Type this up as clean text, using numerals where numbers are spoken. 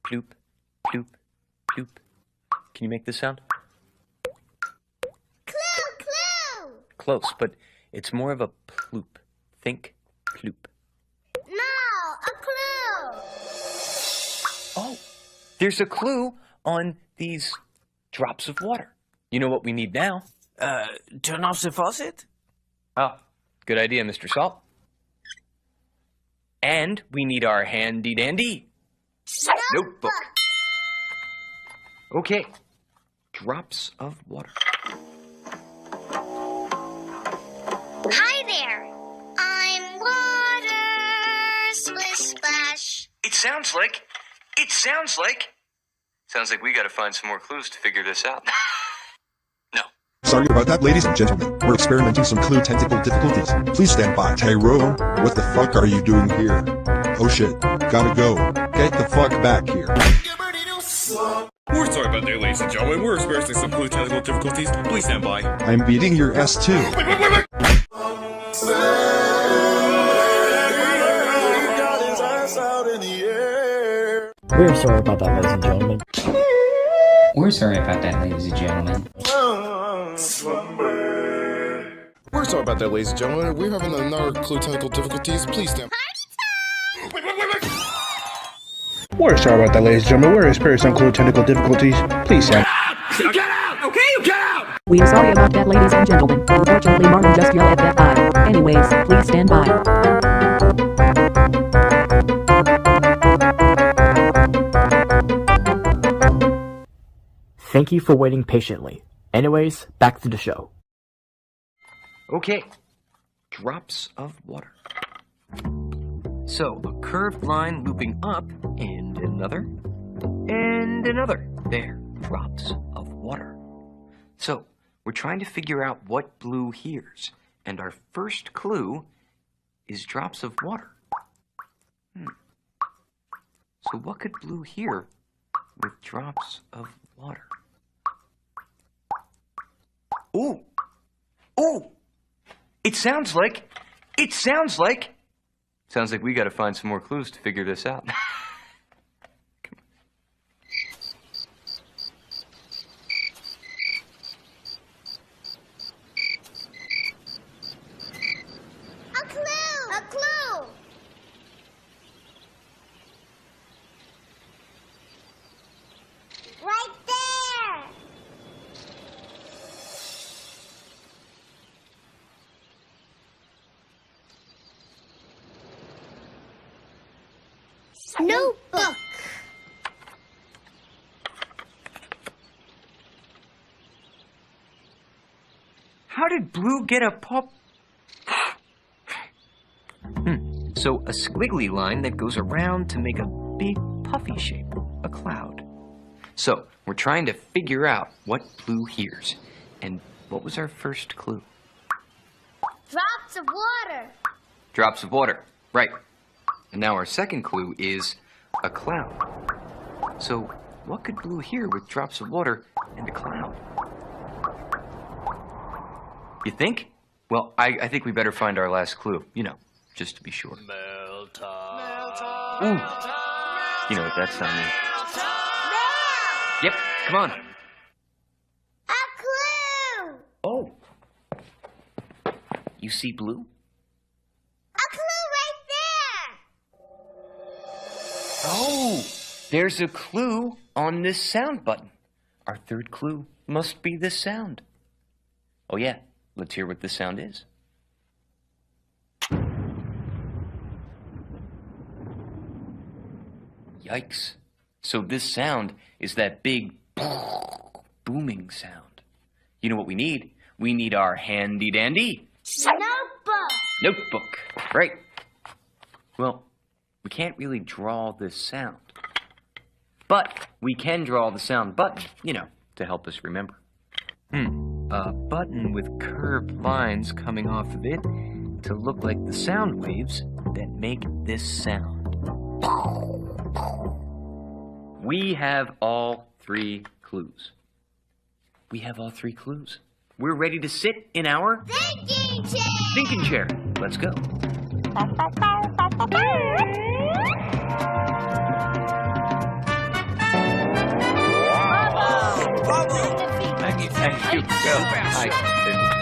ploop, ploop, ploop. Can you make this sound? Clue! Close, but it's more of a ploop. Think ploop. No, a clue! Oh, there's a clue on these drops of water. You know what we need now? Turn off the faucet? Oh, good idea, Mr. Salt. And we need our handy-dandy notebook. Okay, drops of water. Hi there. I'm water, splish splash. Sounds like we gotta find some more clues to figure this out. No. Sorry about that, ladies and gentlemen. We're experimenting some clue technical difficulties. Please stand by. Tyrone, what the fuck are you doing here? Oh shit, gotta go. Get the fuck back here. We're sorry about that, ladies and gentlemen. We're experiencing some clue technical difficulties. Please stand by. I'm beating your ass too. Wait. We're sorry about that, ladies and gentlemen. We're sorry about that, ladies and gentlemen. We're sorry about that, ladies and gentlemen. We're having another clue technical difficulties. Please stand by. Wait. We're sorry about that, ladies and gentlemen. We're experiencing some technical difficulties. Please stand. Get out! Okay, get out! We are sorry about that, ladies and gentlemen. Unfortunately, Martin just yelled at that guy. Anyways, please stand by. Thank you for waiting patiently. Anyways, back to the show. Okay, drops of water. So, a curved line looping up, and another. There, drops of water. So, we're trying to figure out what Blue hears, and our first clue is drops of water. So what could Blue hear with drops of water? Ooh! It sounds like we gotta find some more clues to figure this out. A clue! Right there! Notebook! How did Blue get a pop? So a squiggly line that goes around to make a big puffy shape, a cloud. So we're trying to figure out what Blue hears. And what was our first clue? Drops of water! Drops of water, right. And now our second clue is a cloud. So what could Blue hear with drops of water and a cloud? You think? Well, I think we better find our last clue, just to be sure. Ooh. You know what that sound means. Yep, come on. A clue! Oh. You see Blue? A clue right there! Oh, there's a clue on this sound button. Our third clue must be this sound. Oh yeah, let's hear what this sound is. Yikes. So this sound is that big booming sound. You know what we need? We need our handy-dandy notebook. Right. Well, we can't really draw this sound. But we can draw the sound button, to help us remember. A button with curved lines coming off of it to look like the sound waves that make this sound. We have all three clues. We're ready to sit in our thinking chair. Let's go. Thank you, Bill.